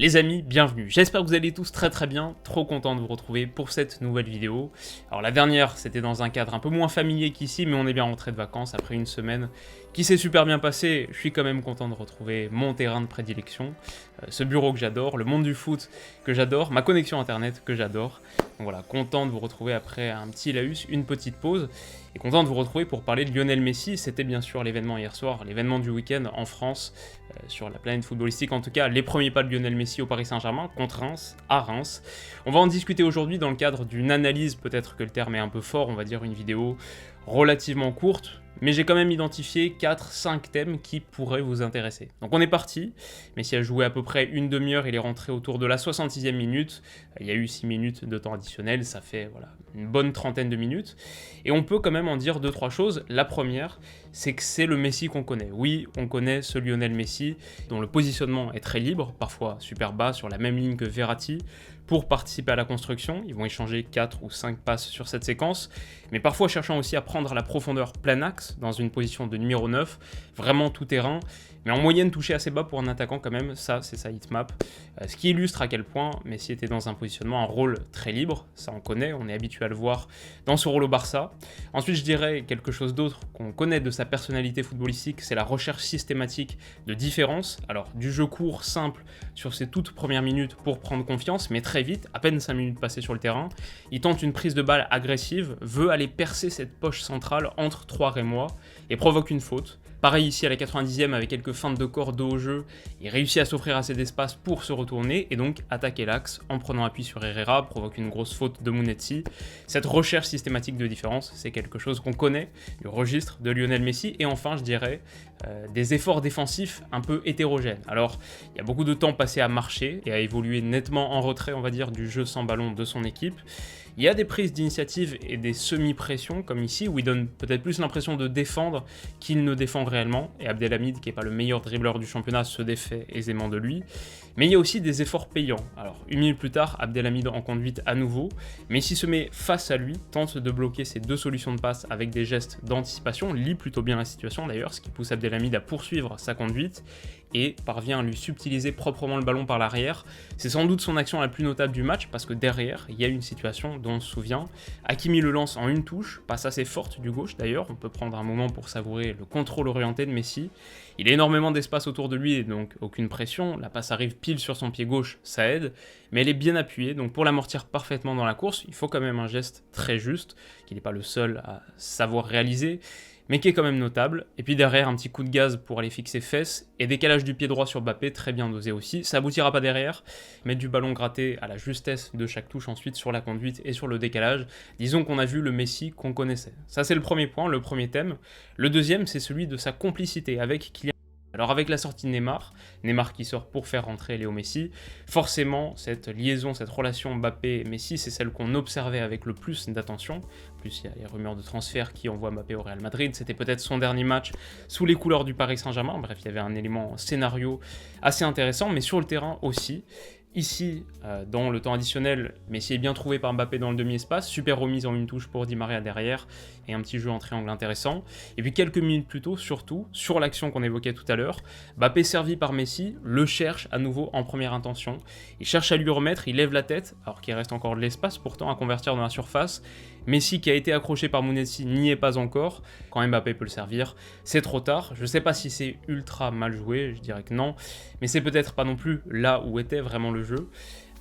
Les amis, bienvenue. J'espère que vous allez tous très bien, trop content de vous retrouver pour cette nouvelle vidéo. Alors la dernière, c'était dans un cadre un peu moins familier qu'ici, mais on est bien rentré de vacances après une semaine qui s'est super bien passée. Je suis quand même content de retrouver mon terrain de prédilection, ce bureau que j'adore, le monde du foot que j'adore, ma connexion internet que j'adore. Donc voilà, content de vous retrouver après un petit laïus, une petite pause, et content de vous retrouver pour parler de Lionel Messi. C'était bien sûr l'événement hier soir, l'événement du week-end en France, sur la planète footballistique en tout cas, les premiers pas de Lionel Messi au Paris Saint-Germain contre Reims, à Reims. On va en discuter aujourd'hui dans le cadre d'une analyse, peut-être que le terme est un peu fort, on va dire une vidéo relativement courte, mais j'ai quand même identifié 4-5 thèmes qui pourraient vous intéresser. Donc on est parti, Messi a joué à peu près une demi-heure, il est rentré autour de la 66e minute, il y a eu 6 minutes de temps additionnel, ça fait voilà, une bonne trentaine de minutes, et on peut quand même en dire 2-3 choses. La première, c'est que c'est le Messi qu'on connaît. Oui, on connaît ce Lionel Messi, dont le positionnement est très libre, parfois super bas, sur la même ligne que Verratti, pour participer à la construction. Ils vont échanger 4 ou 5 passes sur cette séquence, mais parfois cherchant aussi à prendre la profondeur plein axe, dans une position de numéro 9, vraiment tout terrain, mais en moyenne touché assez bas pour un attaquant quand même, ça c'est sa hitmap. Ce qui illustre à quel point Messi était dans un positionnement, un rôle très libre, ça on connaît, on est habitué à le voir dans ce rôle au Barça. Ensuite je dirais quelque chose d'autre qu'on connaît de sa personnalité footballistique, c'est la recherche systématique de différence, alors du jeu court, simple, sur ses toutes premières minutes pour prendre confiance, mais très vite, à peine 5 minutes passées sur le terrain, il tente une prise de balle agressive, veut aller percer cette poche centrale entre 3 Rémois et provoque une faute. Pareil ici à la 90e avec quelques feintes de corps dos au jeu, il réussit à s'offrir assez d'espace pour se retourner et donc attaquer l'axe en prenant appui sur Herrera, provoque une grosse faute de Mounetzi. Cette recherche systématique de différence, c'est quelque chose qu'on connaît du registre de Lionel Messi. Et enfin je dirais des efforts défensifs un peu hétérogènes. Alors il y a beaucoup de temps passé à marcher et à évoluer nettement en retrait on va dire du jeu sans ballon de son équipe. Il y a des prises d'initiative et des semi-pressions, comme ici, où il donne peut-être plus l'impression de défendre qu'il ne défend réellement, et Abdelhamid, qui n'est pas le meilleur dribbleur du championnat, se défait aisément de lui. Mais il y a aussi des efforts payants. Alors, une minute plus tard, Abdelhamid en conduite à nouveau, Messi se met face à lui, tente de bloquer ses deux solutions de passe avec des gestes d'anticipation, lit plutôt bien la situation d'ailleurs, ce qui pousse Abdelhamid à poursuivre sa conduite, et parvient à lui subtiliser proprement le ballon par l'arrière. C'est sans doute son action la plus notable du match, parce que derrière, il y a une situation dont on se souvient. Hakimi le lance en une touche, passe assez forte du gauche d'ailleurs, on peut prendre un moment pour savourer le contrôle orienté de Messi. Il a énormément d'espace autour de lui et donc aucune pression, la passe arrive pile sur son pied gauche, ça aide, mais elle est bien appuyée, donc pour l'amortir parfaitement dans la course, il faut quand même un geste très juste, qu'il n'est pas le seul à savoir réaliser, mais qui est quand même notable. Et puis derrière, un petit coup de gaz pour aller fixer fesses, et décalage du pied droit sur Mbappé, très bien dosé aussi. Ça aboutira pas derrière, mais du ballon gratté à la justesse de chaque touche ensuite sur la conduite et sur le décalage. Disons qu'on a vu le Messi qu'on connaissait. Ça c'est le premier point, le premier thème. Le deuxième, c'est celui de sa complicité avec Kylian. Alors avec la sortie de Neymar qui sort pour faire rentrer Léo Messi, forcément cette liaison, cette relation Mbappé-Messi, c'est celle qu'on observait avec le plus d'attention. En plus il y a les rumeurs de transfert qui envoient Mbappé au Real Madrid, c'était peut-être son dernier match sous les couleurs du Paris Saint-Germain, bref il y avait un élément scénario assez intéressant, mais sur le terrain aussi. Ici, dans le temps additionnel, Messi est bien trouvé par Mbappé dans le demi-espace, super remise en une touche pour Di Maria derrière, et un petit jeu en triangle intéressant. Et puis quelques minutes plus tôt, surtout, sur l'action qu'on évoquait tout à l'heure, Mbappé servi par Messi, le cherche à nouveau en première intention. Il cherche à lui remettre, il lève la tête, alors qu'il reste encore de l'espace pourtant à convertir dans la surface. Messi qui a été accroché par Mounetzi n'y est pas encore, quand Mbappé peut le servir, c'est trop tard. Je sais pas si c'est ultra mal joué, je dirais que non, mais c'est peut-être pas non plus là où était vraiment le jeu.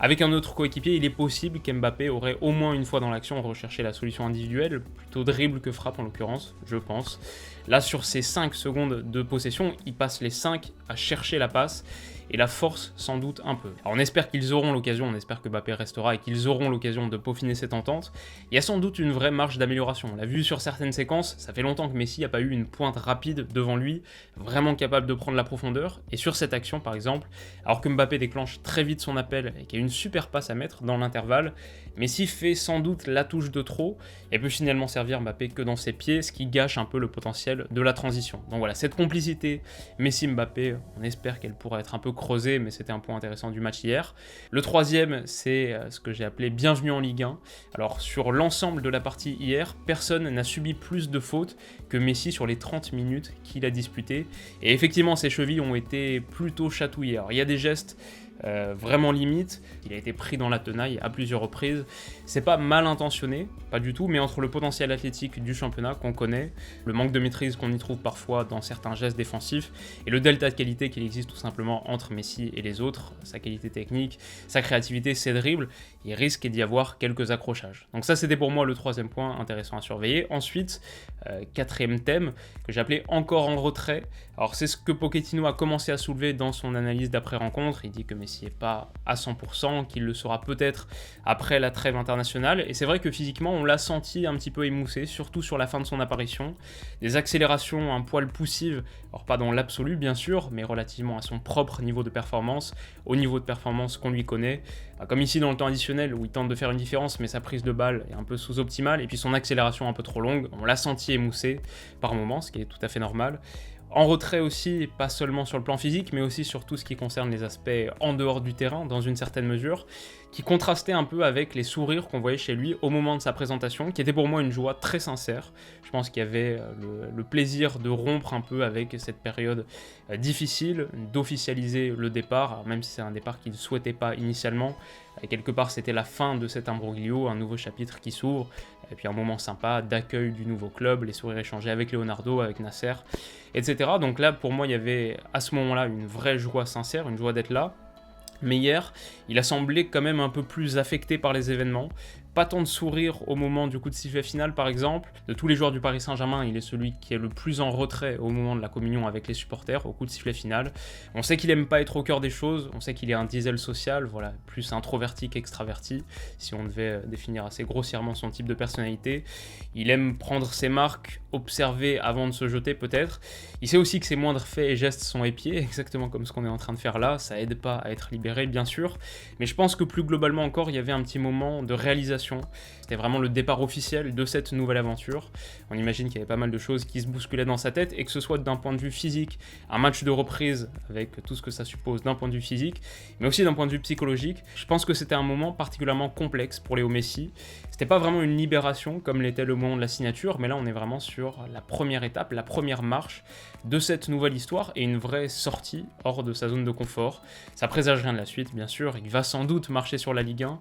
Avec un autre coéquipier, il est possible qu'Mbappé aurait au moins une fois dans l'action recherché la solution individuelle, plutôt dribble que frappe en l'occurrence, je pense. Là, sur ces 5 secondes de possession, il passe les 5 à chercher la passe, et la force sans doute un peu. Alors on espère qu'ils auront l'occasion, on espère que Mbappé restera et qu'ils auront l'occasion de peaufiner cette entente. Il y a sans doute une vraie marge d'amélioration. On l'a vu sur certaines séquences, ça fait longtemps que Messi n'a pas eu une pointe rapide devant lui, vraiment capable de prendre la profondeur. Et sur cette action par exemple, alors que Mbappé déclenche très vite son appel et qu'il y a une super passe à mettre dans l'intervalle, Messi fait sans doute la touche de trop et peut finalement servir Mbappé que dans ses pieds, ce qui gâche un peu le potentiel de la transition. Donc voilà, cette complicité Messi-Mbappé, on espère qu'elle pourra être un peu creusée, mais c'était un point intéressant du match hier. Le troisième, c'est ce que j'ai appelé bienvenue en Ligue 1. Alors sur l'ensemble de la partie hier, personne n'a subi plus de fautes que Messi sur les 30 minutes qu'il a disputées. Et effectivement, ses chevilles ont été plutôt chatouillées. Alors il y a des gestes vraiment limite. Il a été pris dans la tenaille à plusieurs reprises. C'est pas mal intentionné, pas du tout, mais entre le potentiel athlétique du championnat qu'on connaît, le manque de maîtrise qu'on y trouve parfois dans certains gestes défensifs, et le delta de qualité qu'il existe tout simplement entre Messi et les autres, sa qualité technique, sa créativité, ses dribbles, il risque d'y avoir quelques accrochages. Donc ça, c'était pour moi le troisième point intéressant à surveiller. Ensuite, quatrième thème, que j'appelais encore en retrait. Alors c'est ce que Pochettino a commencé à soulever dans son analyse d'après-rencontre. Il dit que Messi n'est pas à 100%, qu'il le sera peut-être après la trêve internationale. Et c'est vrai que physiquement, on l'a senti un petit peu émoussé, surtout sur la fin de son apparition. Des accélérations un poil poussives, alors pas dans l'absolu bien sûr, mais relativement à son propre niveau de performance, au niveau de performance qu'on lui connaît. Comme ici dans le temps additionnel où il tente de faire une différence, mais sa prise de balle est un peu sous-optimale, et puis son accélération un peu trop longue, on l'a senti émoussé par moments, ce qui est tout à fait normal. En retrait aussi, pas seulement sur le plan physique, mais aussi sur tout ce qui concerne les aspects en dehors du terrain, dans une certaine mesure, qui contrastait un peu avec les sourires qu'on voyait chez lui au moment de sa présentation, qui était pour moi une joie très sincère. Je pense qu'il y avait le plaisir de rompre un peu avec cette période difficile, d'officialiser le départ, même si c'est un départ qu'il ne souhaitait pas initialement. Quelque part, c'était la fin de cet imbroglio, un nouveau chapitre qui s'ouvre, et puis un moment sympa d'accueil du nouveau club, les sourires échangés avec Leonardo, avec Nasser, etc. Donc là, pour moi, il y avait à ce moment-là une vraie joie sincère, une joie d'être là. Mais hier, il a semblé quand même un peu plus affecté par les événements. Pas tant de sourire au moment du coup de sifflet final par exemple. De tous les joueurs du Paris Saint-Germain, il est celui qui est le plus en retrait au moment de la communion avec les supporters, au coup de sifflet final. On sait qu'il aime pas être au cœur des choses, on sait qu'il est un diesel social, voilà, plus introverti qu'extraverti, si on devait définir assez grossièrement son type de personnalité. Il aime prendre ses marques, observer avant de se jeter peut-être. Il sait aussi que ses moindres faits et gestes sont épiés, exactement comme ce qu'on est en train de faire là. Ça aide pas à être libéré bien sûr, mais je pense que plus globalement encore, il y avait un petit moment de réalisation. C'était vraiment le départ officiel de cette nouvelle aventure. On imagine qu'il y avait pas mal de choses qui se bousculaient dans sa tête, et que ce soit d'un point de vue physique, un match de reprise avec tout ce que ça suppose d'un point de vue physique, mais aussi d'un point de vue psychologique. Je pense que c'était un moment particulièrement complexe pour Léo Messi. C'était pas vraiment une libération comme l'était le moment de la signature, mais là on est vraiment sur la première étape, la première marche de cette nouvelle histoire, et une vraie sortie hors de sa zone de confort. Ça présage rien de la suite, bien sûr. Il va sans doute marcher sur la Ligue 1,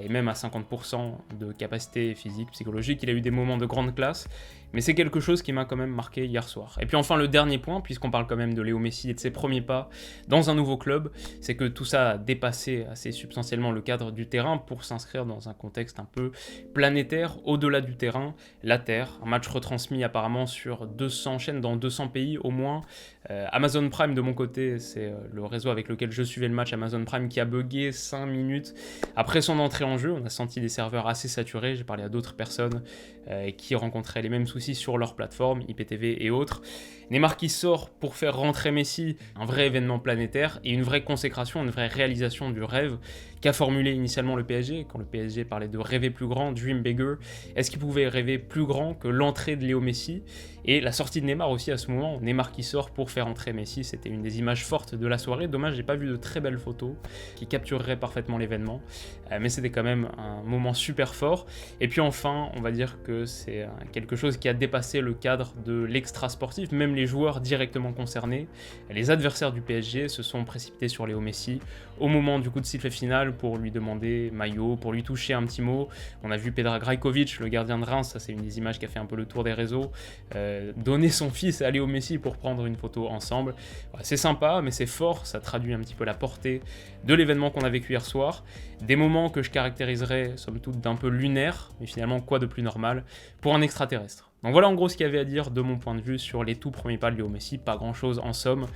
et même à 50% de capacité physique, psychologique. Il a eu des moments de grande classe, mais c'est quelque chose qui m'a quand même marqué hier soir. Et puis enfin, le dernier point, puisqu'on parle quand même de Léo Messi et de ses premiers pas dans un nouveau club, c'est que tout ça a dépassé assez substantiellement le cadre du terrain pour s'inscrire dans un contexte un peu planétaire, au-delà du terrain, la Terre. Un match retransmis apparemment sur 200 chaînes dans 200 pays au moins. Amazon Prime de mon côté, c'est le réseau avec lequel je suivais le match, Amazon Prime, qui a bugué 5 minutes après son entrée en jeu. On a senti des serveurs assez saturés, j'ai parlé à d'autres personnes qui rencontraient les mêmes soucis sur leur plateforme, IPTV et autres. Neymar qui sort pour faire rentrer Messi, un vrai événement planétaire et une vraie consécration, une vraie réalisation du rêve qu'a formulé initialement le PSG, quand le PSG parlait de rêver plus grand, dream bigger. Est-ce qu'il pouvait rêver plus grand que l'entrée de Léo Messi? Et la sortie de Neymar aussi à ce moment, Neymar qui sort pour faire entrer Messi, c'était une des images fortes de la soirée. Dommage, j'ai pas vu de très belles photos qui captureraient parfaitement l'événement, mais c'était quand même un moment super fort. Et puis enfin, on va dire que c'est quelque chose qui a dépassé le cadre de l'extra sportif. Même les joueurs directement concernés, les adversaires du PSG se sont précipités sur Léo Messi au moment du coup de sifflet final pour lui demander maillot, pour lui toucher un petit mot. On a vu Predrag Rajkovic, le gardien de Reims, ça c'est une des images qui a fait un peu le tour des réseaux, donner son fils à Léo Messi pour prendre une photo ensemble. Voilà, c'est sympa, mais c'est fort, ça traduit un petit peu la portée de l'événement qu'on a vécu hier soir. Des moments que je caractériserais somme toute d'un peu lunaire, mais finalement quoi de plus normal pour un extraterrestre. Donc voilà en gros ce qu'il y avait à dire de mon point de vue sur les tout premiers pas de Léo Messi, pas grand chose en somme.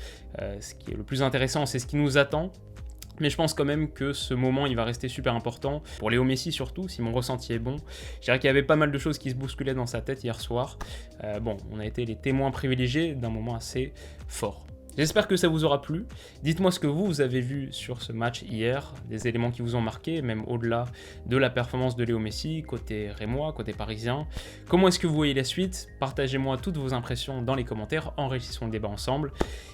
Ce qui est le plus intéressant, c'est ce qui nous attend. Mais je pense quand même que ce moment, il va rester super important, pour Léo Messi surtout, si mon ressenti est bon. Je dirais qu'il y avait pas mal de choses qui se bousculaient dans sa tête hier soir. Bon, on a été les témoins privilégiés d'un moment assez fort. J'espère que ça vous aura plu. Dites-moi ce que vous avez vu sur ce match hier, des éléments qui vous ont marqué, même au-delà de la performance de Léo Messi, côté rémois, côté parisien. Comment est-ce que vous voyez la suite? Partagez-moi toutes vos impressions dans les commentaires, enrichissons le débat ensemble.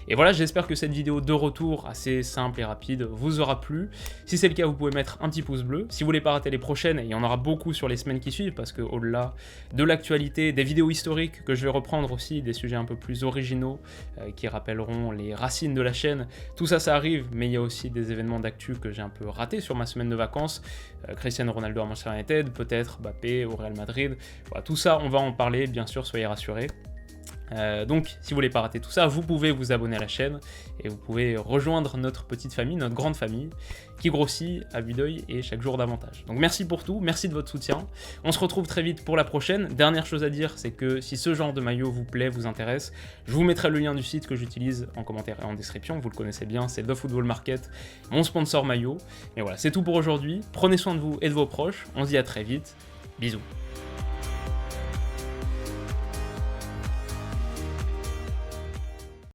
Et voilà, j'espère que cette vidéo de retour, assez simple et rapide, vous aura plu. Si c'est le cas, vous pouvez mettre un petit pouce bleu. Si vous voulez pas rater les prochaines, et il y en aura beaucoup sur les semaines qui suivent, parce que au-delà de l'actualité, des vidéos historiques que je vais reprendre aussi, des sujets un peu plus originaux qui rappelleront vraiment les racines de la chaîne. Tout ça, ça arrive, mais il y a aussi des événements d'actu que j'ai un peu ratés sur ma semaine de vacances. Cristiano Ronaldo à Manchester United, peut-être Mbappé au Real Madrid. Voilà, tout ça, on va en parler, bien sûr, soyez rassurés. Donc, si vous voulez pas rater tout ça, vous pouvez vous abonner à la chaîne et vous pouvez rejoindre notre petite famille, notre grande famille, qui grossit à vue d'œil et chaque jour davantage. Donc merci pour tout, merci de votre soutien. On se retrouve très vite pour la prochaine. Dernière chose à dire, c'est que si ce genre de maillot vous plaît, vous intéresse, je vous mettrai le lien du site que j'utilise en commentaire et en description. Vous le connaissez bien, c'est The Football Market, mon sponsor maillot. Et voilà, c'est tout pour aujourd'hui. Prenez soin de vous et de vos proches. On se dit à très vite. Bisous.